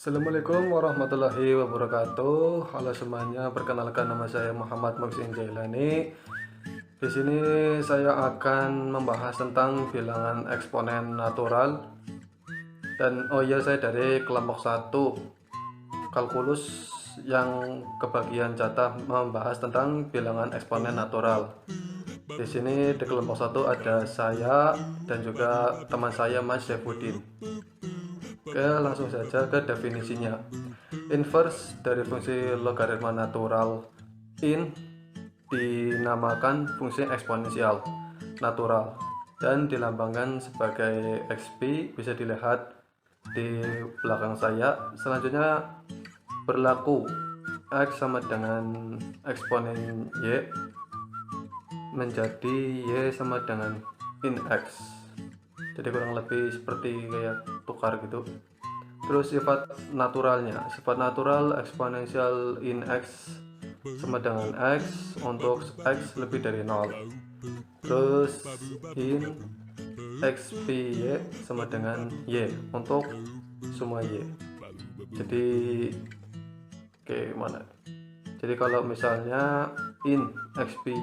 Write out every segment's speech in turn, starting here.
Assalamualaikum warahmatullahi wabarakatuh. Halo semuanya, perkenalkan nama saya Muhammad Muhsin Jailani. Di sini saya akan membahas tentang bilangan eksponen natural. Dan saya dari kelompok 1 kalkulus yang kebagian jatah membahas tentang bilangan eksponen natural. Di sini di kelompok 1 ada saya dan juga teman saya Mas Syafuddin. Oke, langsung saja ke definisinya. Inverse dari fungsi logaritma natural in dinamakan fungsi eksponensial natural dan dilambangkan sebagai xp, bisa dilihat di belakang saya. Selanjutnya berlaku x sama dengan eksponen y menjadi y sama dengan in x, jadi kurang lebih seperti kayak tukar gitu. Terus sifat natural eksponensial in x sama dengan x untuk x lebih dari 0. Terus in xpy sama dengan y untuk semua y. Jadi mana? Jadi kalau misalnya in xpy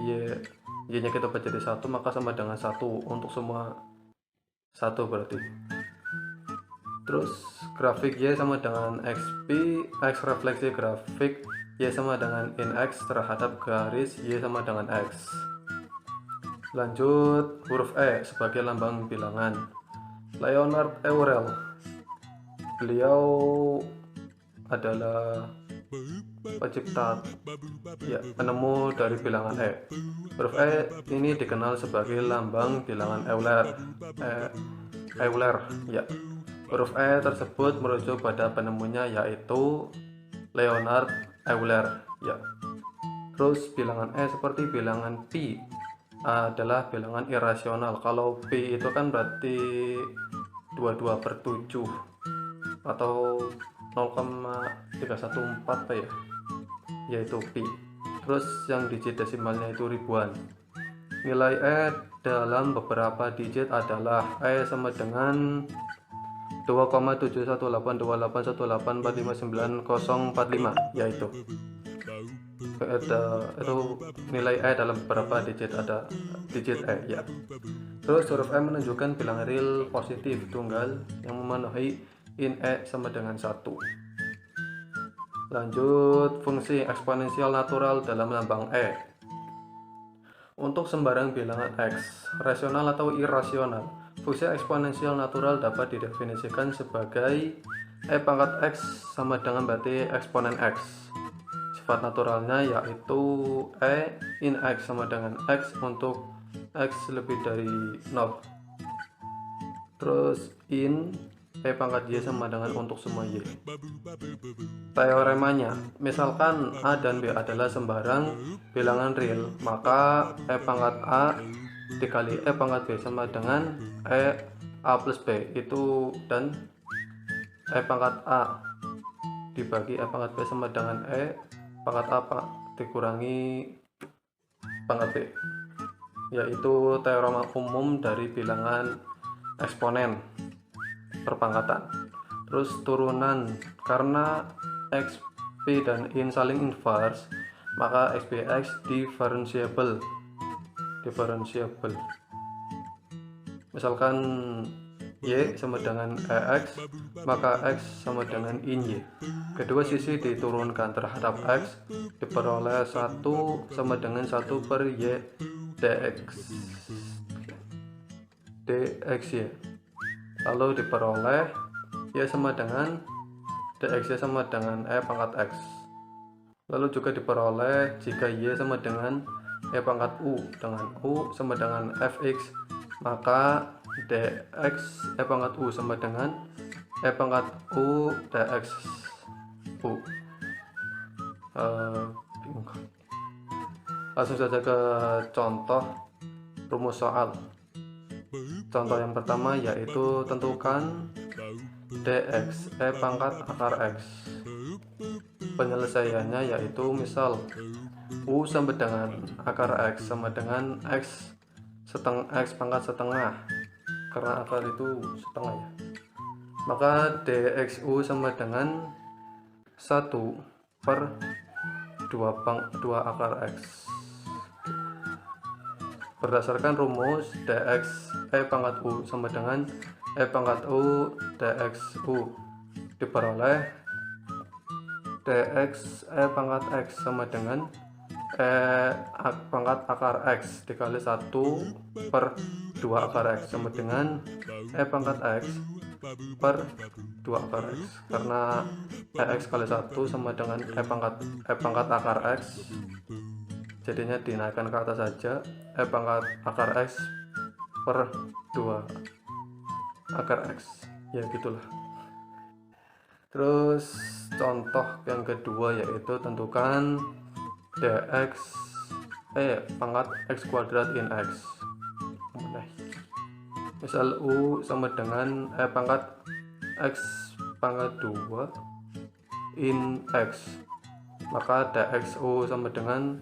y nya kita baca jadi 1, maka sama dengan 1 untuk semua 1 berarti. Terus grafik y sama dengan xp, x refleksi grafik y sama dengan in x terhadap garis y sama dengan x. Lanjut huruf e sebagai lambang bilangan. Leonard Euler, beliau adalah pencipta, penemu dari bilangan e. Huruf e ini dikenal sebagai lambang bilangan Euler. Huruf e tersebut merujuk pada penemunya, yaitu Leonard Euler. Terus bilangan e seperti bilangan pi adalah bilangan irasional. Kalau pi itu kan berarti 22/7 atau 0,314 yaitu pi. Terus yang digit desimalnya itu ribuan. Nilai e dalam beberapa digit adalah e sama dengan 2,7182818459045, yaitu itu nilai e dalam beberapa digit, ada digit e ya. Terus huruf e menunjukkan bilangan real positif tunggal yang memenuhi in e sama dengan 1. Lanjut fungsi eksponensial natural dalam lambang e. Untuk sembarang bilangan x, rasional atau irasional, fungsi eksponensial natural dapat didefinisikan sebagai e pangkat x sama dengan berarti eksponen x. Sifat naturalnya yaitu e in x sama dengan x untuk x lebih dari 0. Terus in e pangkat y sama dengan untuk semua y. Teoremanya, misalkan a dan b adalah sembarang bilangan real, maka e pangkat a dikali e pangkat b sama dengan e a plus b itu, dan e pangkat a dibagi e pangkat b sama dengan e pangkat a dikurangi pangkat b, yaitu teorema umum dari bilangan eksponen perpangkatan. Terus turunan, karena xp dan in saling inverse, maka xpx differentiable. Misalkan y sama dengan ex, maka x sama dengan in y. Kedua sisi diturunkan terhadap x, diperoleh 1 sama dengan 1 per y dxy. Lalu diperoleh y sama dengan dxy sama dengan e pangkat x. Lalu juga diperoleh jika y sama dengan e pangkat u, dengan u sama dengan fx, maka dx e pangkat u sama dengan e pangkat u dx u. Langsung saja ke contoh rumus soal. Contoh yang pertama yaitu tentukan dx e pangkat akar x. Penyelesaiannya yaitu misal u sama dengan akar x sama dengan x pangkat setengah, karena akar itu setengah ya. maka dxu sama dengan 1/2 akar x. Berdasarkan rumus dx pangkat u sama dengan pangkat u dxu, diperoleh dx pangkat x sama dengan pangkat akar x dikali 1/2 akar x sama dengan pangkat x per 2 akar x, karena x kali 1 sama dengan pangkat akar x, jadinya dinaikkan ke atas saja, pangkat akar x per 2 akar x, ya gitulah. Terus contoh yang kedua yaitu tentukan dx pangkat x kuadrat in x. Misal u sama dengan pangkat x pangkat 2 in x, maka dxu sama dengan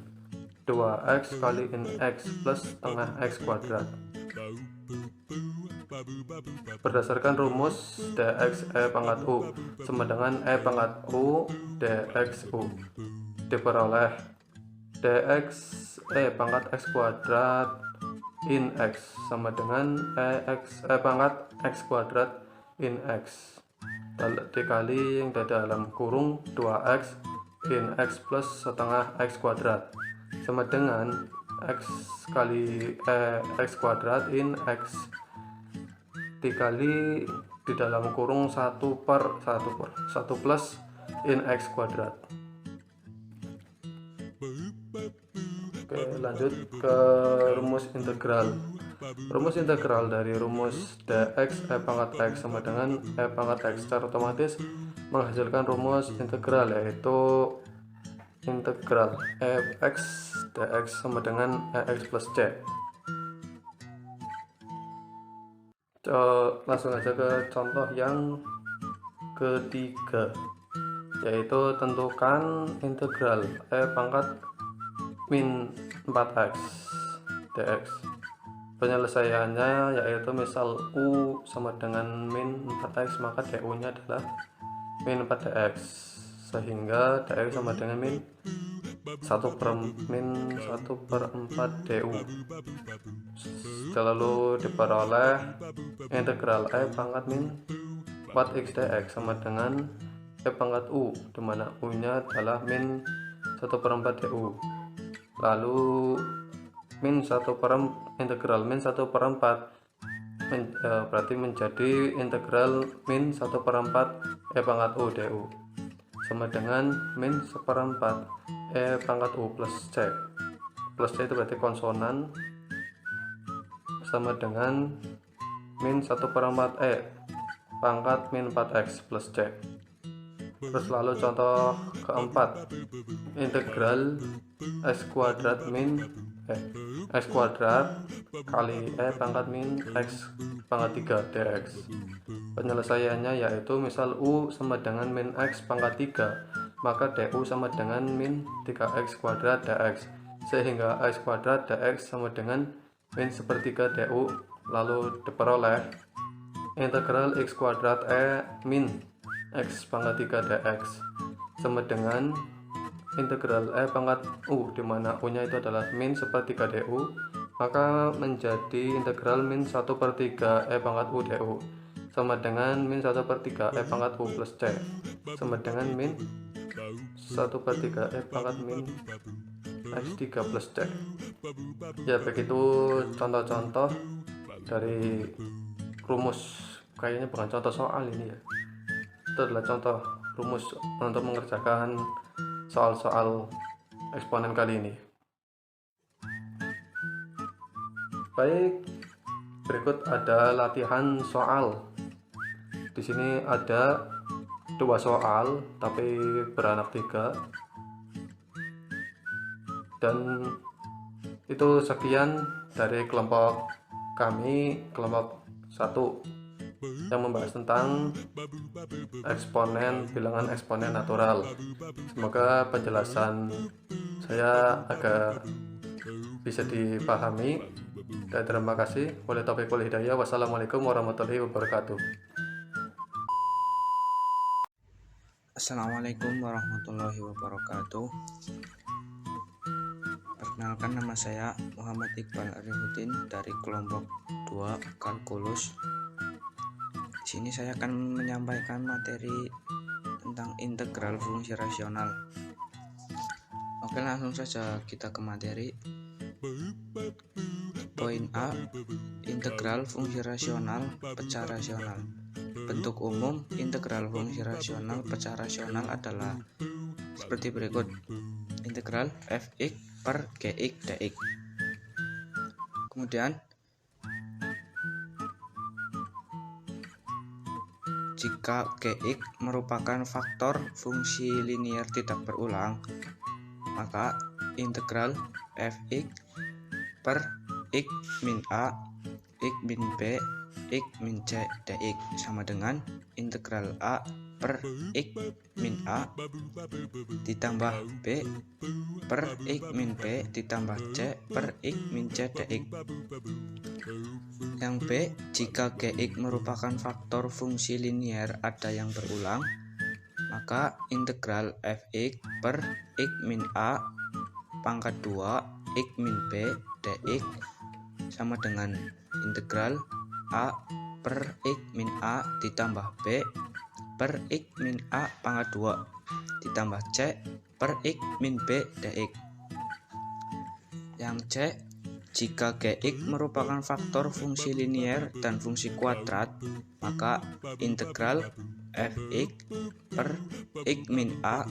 2x kali in x plus setengah x kuadrat. Berdasarkan rumus dx pangkat u sama dengan pangkat u dxu, diperoleh dx pangkat x kuadrat in x sama dengan pangkat x kuadrat in x dikali yang di dalam kurung 2x in x plus setengah x kuadrat sama dengan x kali x kuadrat in x dikali di dalam kurung 1 plus in x kuadrat. Oke, lanjut ke rumus integral. Rumus integral dari rumus dx pangkat x sama dengan pangkat x secara otomatis menghasilkan rumus integral, yaitu integral fx dx sama dengan x plus c. Langsung aja ke contoh yang ketiga, yaitu tentukan integral pangkat min 4x dx. Penyelesaiannya yaitu misal u sama dengan min 4x, maka du nya adalah min 4 dx, sehingga dx sama dengan min 1/4 du. Lalu diperoleh integral pangkat min 4x dx sama dengan pangkat u, dimana u nya adalah min 1/4 du. Lalu integral min 1/4 berarti menjadi integral min 1/4 pangkat u du sama dengan min 1/4 pangkat u plus c. Plus c itu berarti konsonan, sama dengan min 1/4 pangkat min 4x plus c. Terus lalu contoh keempat, integral x kuadrat kali pangkat min x pangkat 3 dx. Penyelesaiannya yaitu misal u sama dengan min x pangkat 3, maka du sama dengan min 3x kuadrat dx, sehingga x kuadrat dx sama dengan min 1/3 du. Lalu diperoleh integral x kuadrat min x pangkat 3 dx sama dengan integral pangkat u, dimana u nya itu adalah min 1/3 du, maka menjadi integral min 1/3 pangkat u du sama dengan min 1/3 pangkat u plus c sama dengan min 1/3 pangkat min x3 plus c. Ya, begitu contoh-contoh dari rumus, kayaknya bukan contoh soal ini ya, itu adalah contoh rumus untuk mengerjakan soal-soal eksponen kali ini. Baik, berikut ada latihan soal. Di sini ada 2 soal tapi beranak 3, dan itu sekian dari kelompok kami, kelompok 1, yang membahas tentang bilangan eksponen natural. Semoga penjelasan saya agak bisa dipahami, dan terima kasih. Wabillahi taufiq wal hidayah. Wassalamualaikum warahmatullahi wabarakatuh. Assalamualaikum warahmatullahi wabarakatuh. Perkenalkan, nama saya Muhammad Iqbal Arifudin dari kelompok 2 Kalkulus. Di sini saya akan menyampaikan materi tentang integral fungsi rasional. Oke, langsung saja kita ke materi. Poin A, integral fungsi rasional pecah rasional. Bentuk umum integral fungsi rasional pecah rasional adalah seperti berikut. Integral fx per gx dx. Kemudian jika gx merupakan faktor fungsi linier tidak berulang, maka integral fx per x min a, x min b, x min c dx sama dengan integral a per x min a ditambah b per x min b ditambah c per x min c dx. Yang B, jika gx merupakan faktor fungsi linier ada yang berulang, maka integral fx per x min a pangkat 2 x min b dx sama dengan integral a per x min a ditambah b per x min a pangkat 2 ditambah c per x min b dx. Yang C, jika gx merupakan faktor fungsi linier dan fungsi kuadrat, maka integral fx per x min a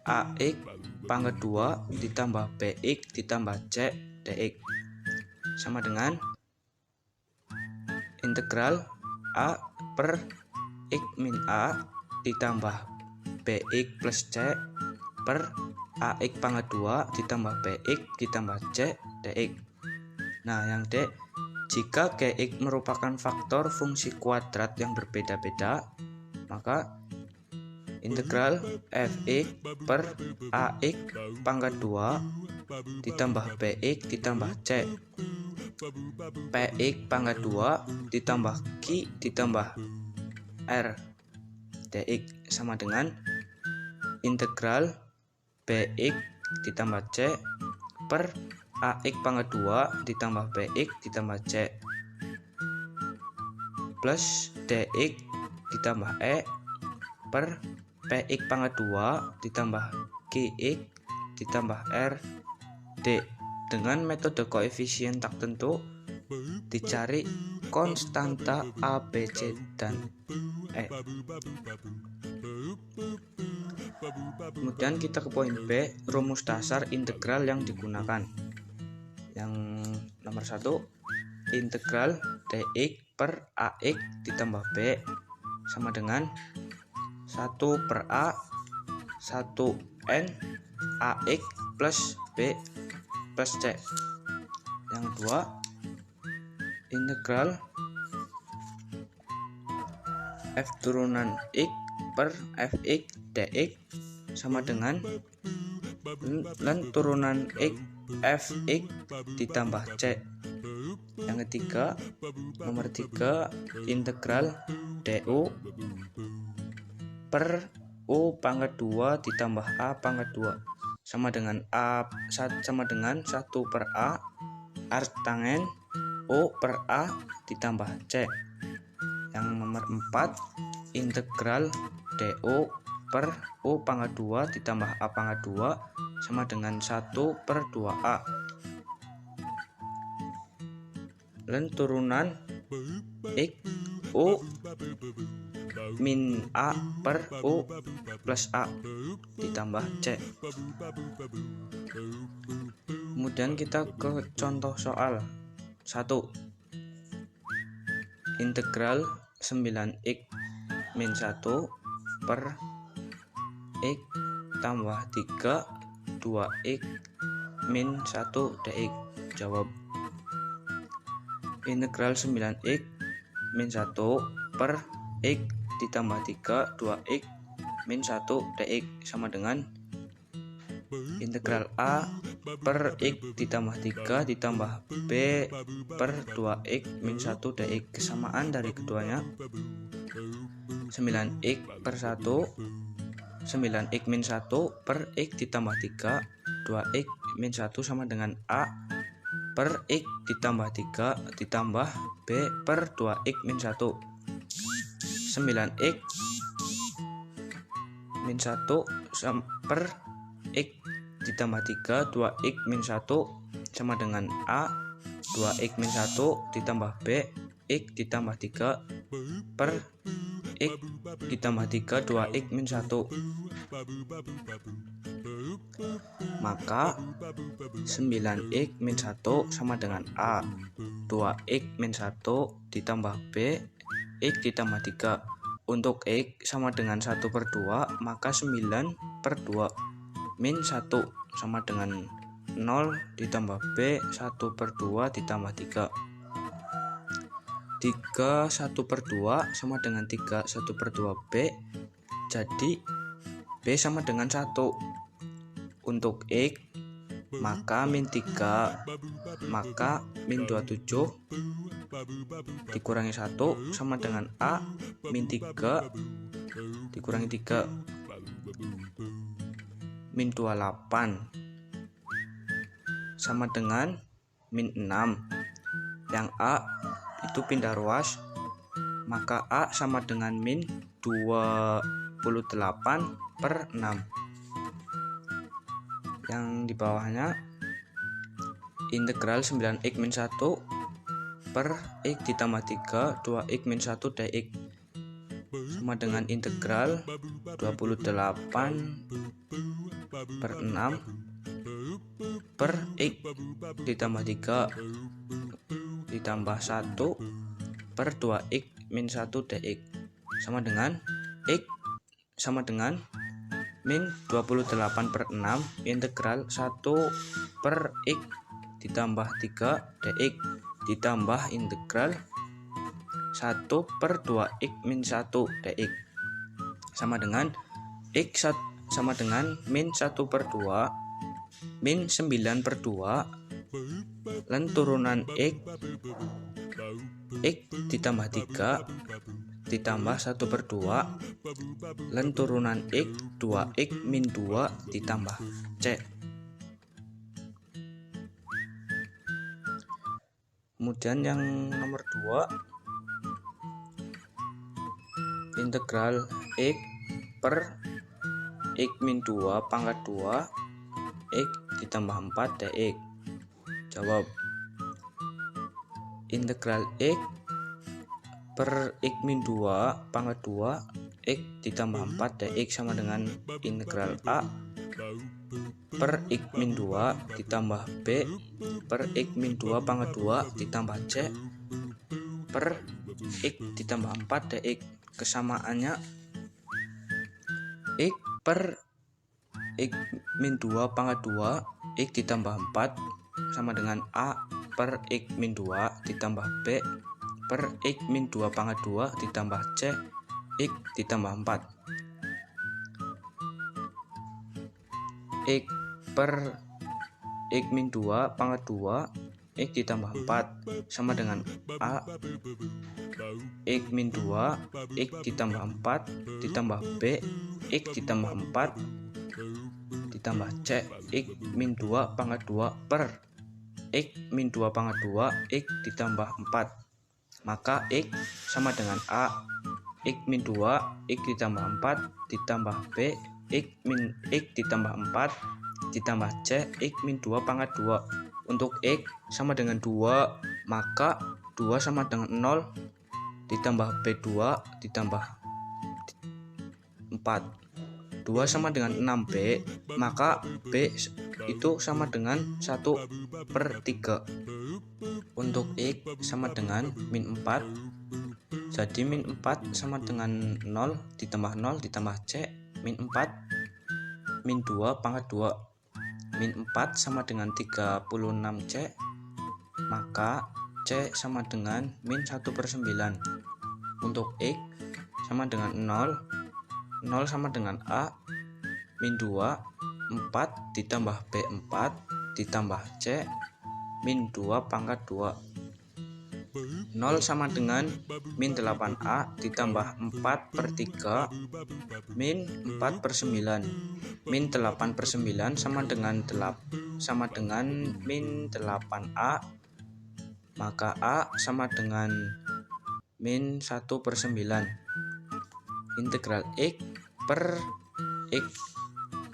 ax pangkat 2 ditambah bx ditambah c dx sama dengan integral a per x min a ditambah bx plus c per ax pangkat 2 ditambah bx ditambah c dx. Nah, yang D, jika gx merupakan faktor fungsi kuadrat yang berbeda-beda, maka integral fx per ax pangkat 2 ditambah bx ditambah c px pangkat 2 ditambah q ditambah r dx sama dengan integral bx ditambah c per ax pangkat 2 ditambah bx ditambah c plus dx ditambah e per px pangkat 2 ditambah qx ditambah r d. Dengan metode koefisien tak tentu, dicari konstanta a, b, c, dan e. Kemudian kita ke poin B, rumus dasar integral yang digunakan. Yang nomor 1, integral dx per ax ditambah b sama dengan 1 per a 1 n ax plus b plus c. Yang 2, integral f turunan x per fx dx sama dengan ln turunan x fx ditambah c. Yang ketiga, nomor 3, integral du per u pangkat 2 ditambah a pangkat 2 sama dengan 1 per a arctangen u per a ditambah c. Yang nomor 4, integral du per u pangkat 2 ditambah a pangkat 2 sama dengan 1 per 2a ln turunan x u min a per u plus a ditambah c. Kemudian kita ke contoh soal 1. Integral 9x min 1 per x tambah 3 2x min 1 dx. Jawab. Integral 9x min 1 per x ditambah 3 2x min 1 dx sama dengan integral a per x ditambah 3 ditambah b per 2x min 1 dx. Kesamaan dari keduanya 9x per 1, 9x min 1 per x ditambah 3, 2x min 1 sama dengan A per x ditambah 3 ditambah B per 2x min 1. 9x min 1 per x ditambah 3, 2x min 1 sama dengan A, 2x min 1 ditambah B, x ditambah 3 per x ditambah 3, 2x min 1. Maka 9x min 1 sama dengan A, 2x min 1 ditambah B, x ditambah 3. Untuk x sama dengan 1 per 2, maka 9 per 2 min 1 sama dengan 0 ditambah B, 1 per 2 ditambah 3. 3 1 per 2 sama dengan 3 1 per 2 B, jadi B sama dengan 1. Untuk x maka min 3, maka min 27 dikurangi 1 sama dengan A min 3 dikurangi 3 min 28 sama dengan min 6. Yang A itu pindah ruas, maka A sama dengan min 28 per 6. Yang di bawahnya integral 9x min 1 per x ditambah 3, 2x min 1 dx sama dengan integral 28 per 6 per x ditambah 3 ditambah 1 per 2x min 1 dx sama dengan x sama dengan min 28 per 6 integral 1 per x ditambah 3 dx ditambah integral 1 per 2x min 1 dx sama dengan x sama dengan min 1 per 2 min 9 per 2 lan turunan x ditambah 3 ditambah 1 per 2 lan turunan x 2x min 2 ditambah c. Kemudian yang nomor 2 integral x per x min 2 pangkat 2 x ditambah 4 dx. Jawab. Integral x per x min 2 pangkat 2 x ditambah 4 dx sama dengan integral A per x min 2 ditambah B per x min 2 pangkat 2 ditambah C per x ditambah 4 dx. Kesamaannya x per x min 2 pangkat 2 x ditambah 4 sama dengan A per x min 2 ditambah B per x min 2 pangkat 2 ditambah C x ditambah 4. X per x min 2 pangkat 2 x ditambah 4 sama dengan A x min 2 x ditambah 4 ditambah B x ditambah 4 ditambah C x min 2 pangkat 2 per x min 2 pangkat 2 x ditambah 4. Maka x sama dengan A x min 2 x ditambah 4 ditambah B x ditambah 4 ditambah C x min 2 pangkat 2. Untuk x sama dengan 2, maka 2 sama dengan 0 ditambah B2 ditambah 4. 2 sama dengan 6B, maka B itu sama dengan 1 per 3. Untuk x sama dengan min 4, jadi min 4 sama dengan 0 ditambah 0 ditambah C min 4 min 2 pangkat 2. Min 4 sama dengan 36C, maka C sama dengan min 1 per 9. Untuk x sama dengan 0 sama dengan A min 2 4 ditambah B 4 ditambah C min 2 pangkat 2. 0 sama dengan min 8A ditambah 4 per 3 min 4 per 9. Min 8 per 9 sama dengan min 8A, maka A sama dengan min 1 per 9. Integral X per X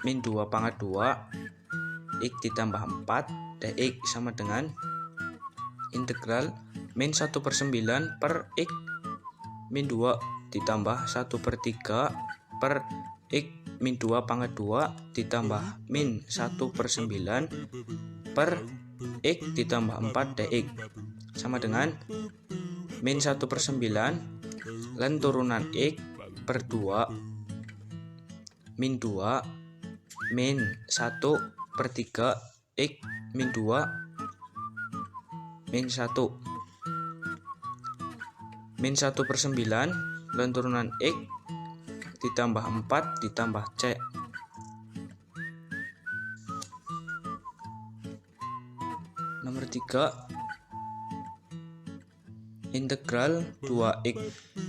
min 2 pangkat 2 X ditambah 4 dx sama dengan integral min 1 per 9 per X min 2 ditambah 1 per 3 per X min 2 pangkat 2 ditambah min 1 per 9 per X ditambah 4 dx sama dengan min 1 per 9 lan turunan X per 2 min 2 min 1 per 3 X min 2 min 1 min 1 per 9 lan turunan X ditambah 4 ditambah C. Nomor 3, integral 2x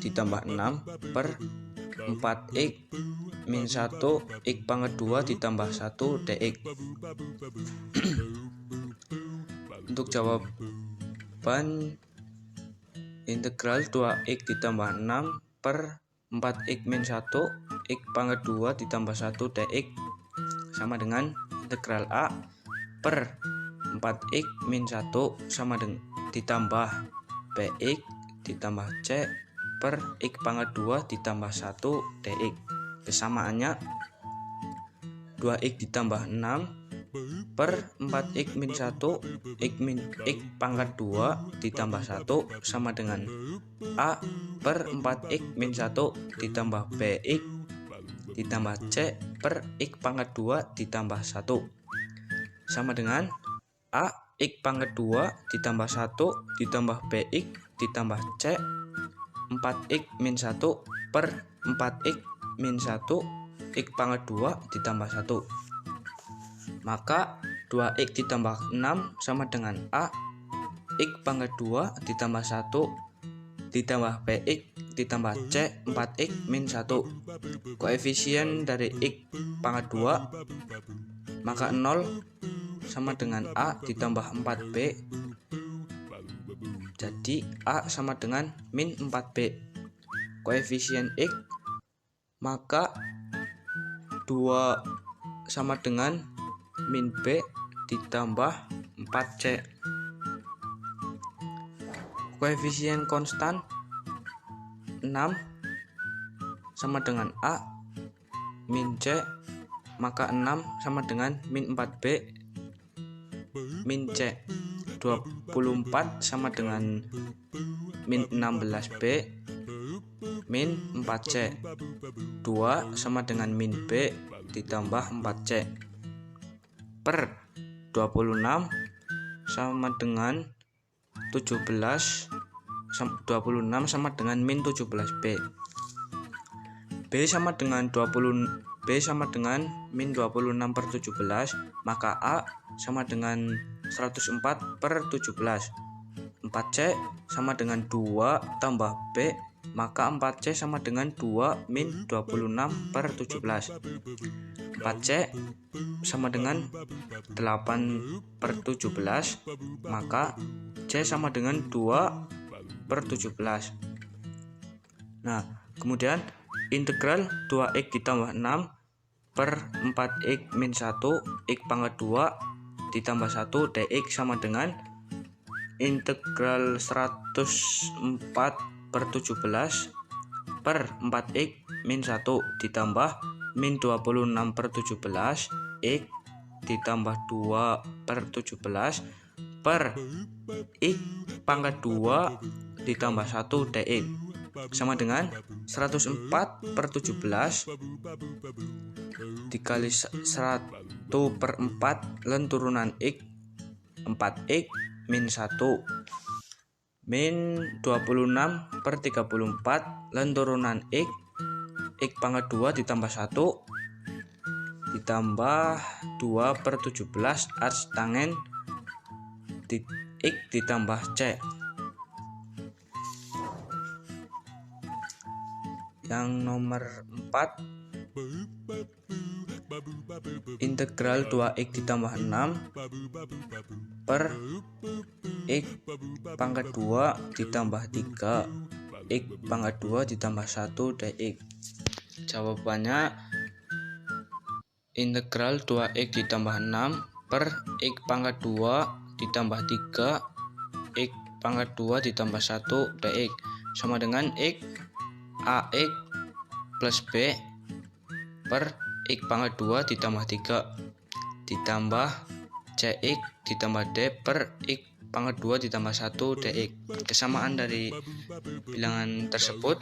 ditambah 6 per 4x min 1 x pangkat 2 ditambah 1 dx. Untuk jawaban integral 2x ditambah 6 per 4x min 1 x pangkat 2 ditambah 1 dx sama dengan integral A per 4x min 1 sama dengan ditambah bx ditambah c per x pangkat 2 ditambah 1 dx. Kesamaannya 2x ditambah 6 per 4x min 1 x pangkat 2 ditambah 1 sama dengan A per 4x min 1 ditambah bx ditambah c per x pangkat 2 ditambah 1 sama dengan A x pangkat 2 ditambah 1 ditambah bx ditambah c 4x min 1 per 4x min 1 x pangkat 2 ditambah 1. Maka 2x ditambah 6 sama dengan A x pangkat 2 ditambah 1 ditambah bx ditambah c 4x min 1. Koefisien dari x pangkat 2 maka 0 sama dengan A ditambah 4b. Jadi A sama dengan min 4b. Koefisien x maka 2 sama dengan min b ditambah 4c. Koefisien konstan 6 sama dengan A min c, maka 6 sama dengan min 4b min c. 24 sama dengan min 16b min 4c. 2 sama dengan min b ditambah 4c per 26 sama dengan 17. 26 sama dengan min 17b. B sama dengan min 26 per 17, maka A sama dengan 104 per 17. 4C sama dengan 2 tambah B, maka 4C sama dengan 2 min 26 per 17. 4C sama dengan 8 per 17, maka C sama dengan 2 per 17. Nah, kemudian integral 2x ditambah 6 per 4x min 1 x pangkat 2 ditambah 1 dx sama dengan integral 104 per 17 per 4x min 1 ditambah min 26 per 17 x ditambah 2 per 17 per x pangkat 2 ditambah 1 dx sama dengan 104 per 17 dikali 100 per 4 lan turunan x 4x min 1 min 26 per 34 lan turunan x pangkat 2 ditambah 1 ditambah 2 per 17 ars tangen x ditambah c. Yang nomor 4, integral 2x ditambah 6 per x pangkat 2 ditambah 3 x pangkat 2 ditambah 1 dx. Jawabannya integral 2x ditambah 6 per x pangkat 2 ditambah 3 x pangkat 2 ditambah 1 dx sama dengan x ax plus b per x pangkat 2 ditambah 3 ditambah cx ditambah d per x pangkat 2 ditambah 1 dx. Kesamaan dari bilangan tersebut,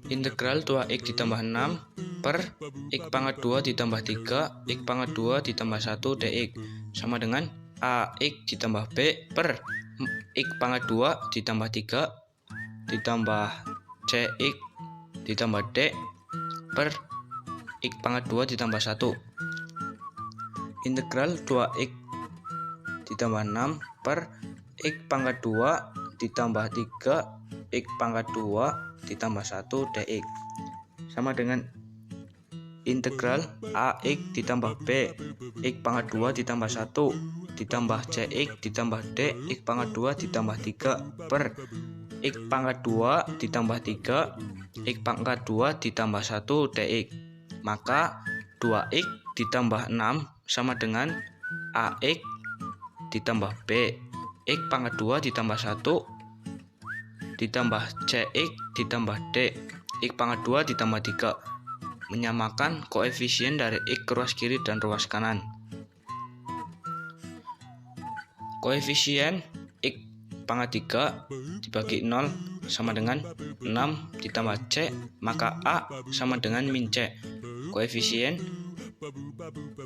integral 2x ditambah 6 per x pangkat 2 ditambah 3 x pangkat 2 ditambah 1 dx sama dengan ax ditambah b per x pangkat 2 ditambah 3 ditambah cx ditambah d per x pangkat 2 ditambah 1. Integral 2x ditambah 6 per x pangkat 2 ditambah 3 x pangkat 2 ditambah 1 dx sama dengan integral ax ditambah b x pangkat 2 ditambah 1 ditambah cx ditambah d x pangkat 2 ditambah 3 per x pangkat 2 ditambah 3 x pangkat 2 ditambah 1 dx. Maka 2x ditambah 6 sama dengan ax ditambah b x pangkat 2 ditambah 1 ditambah cx ditambah d x pangkat 2 ditambah 3, menyamakan koefisien dari x ke ruas kiri dan ruas kanan. Koefisien x pangkat 3 dibagi 0 sama dengan 6 ditambah c, maka a sama dengan min c. Koefisien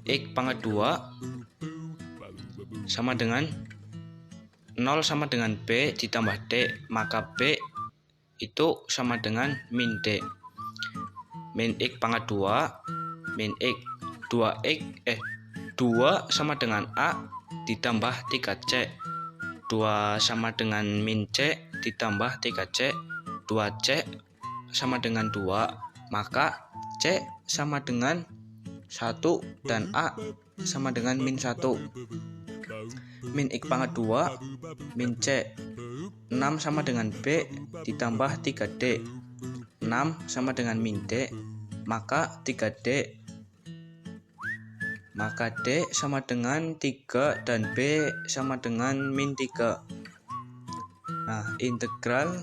x pangkat 2 sama dengan 0 sama dengan b ditambah d, maka b itu sama dengan min d. Min x pangkat 2 min x 2 sama dengan a ditambah 3c, 2 sama dengan min c ditambah 3c, 2c sama dengan 2, maka c sama dengan 1 dan a sama dengan min 1. Min x pangkat 2 min c, 6 sama dengan b ditambah 3d, 6 sama dengan min d, maka 3d, maka d sama dengan 3 dan b sama dengan min 3. Nah, integral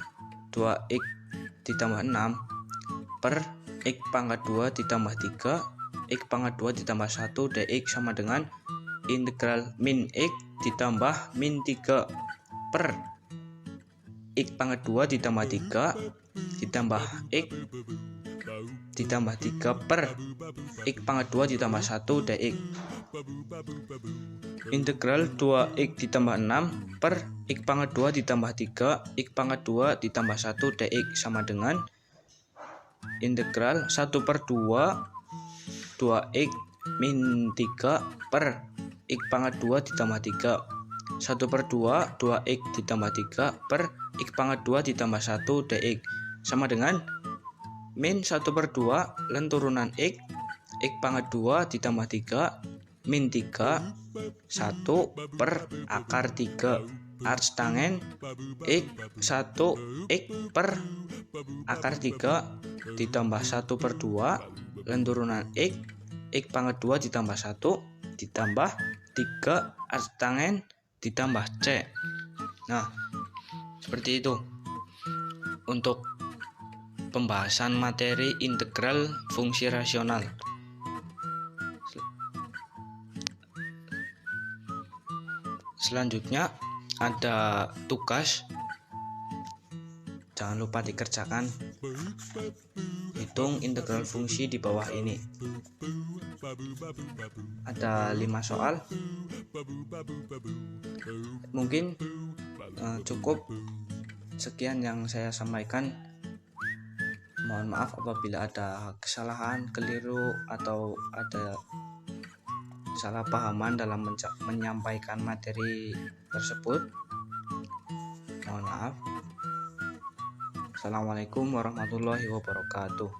2x ditambah 6 per x pangkat 2 ditambah 3 x pangkat 2 ditambah 1 dx sama dengan integral min x ditambah min 3 per x pangkat 2 ditambah 3 ditambah x ditambah 3 per x pangkat 2 ditambah 1 dx. Integral 2x ditambah 6 per x pangkat 2 ditambah 3 x pangkat 2 ditambah 1 dx sama dengan integral 1/2 2x min 3 per x pangkat 2 ditambah 3, 1/2 2x ditambah 3 per x pangkat 2 ditambah 1 dx sama dengan min 1/2 ln turunan x pangkat 2 ditambah 3 min 3 1 per akar 3 ars tangen x 1 x per akar 3 ditambah 1/2 ln turunan x pangkat 2 ditambah 1 ditambah 3 ars tangen ditambah c. Nah, seperti itu untuk pembahasan materi integral fungsi rasional. Selanjutnya ada tugas, jangan lupa dikerjakan. Hitung integral fungsi di bawah ini. Ada 5 soal. Mungkin cukup sekian yang saya sampaikan. Mohon maaf apabila ada kesalahan, keliru, atau ada salah pahaman dalam menyampaikan materi tersebut. Mohon maaf. Assalamualaikum warahmatullahi wabarakatuh.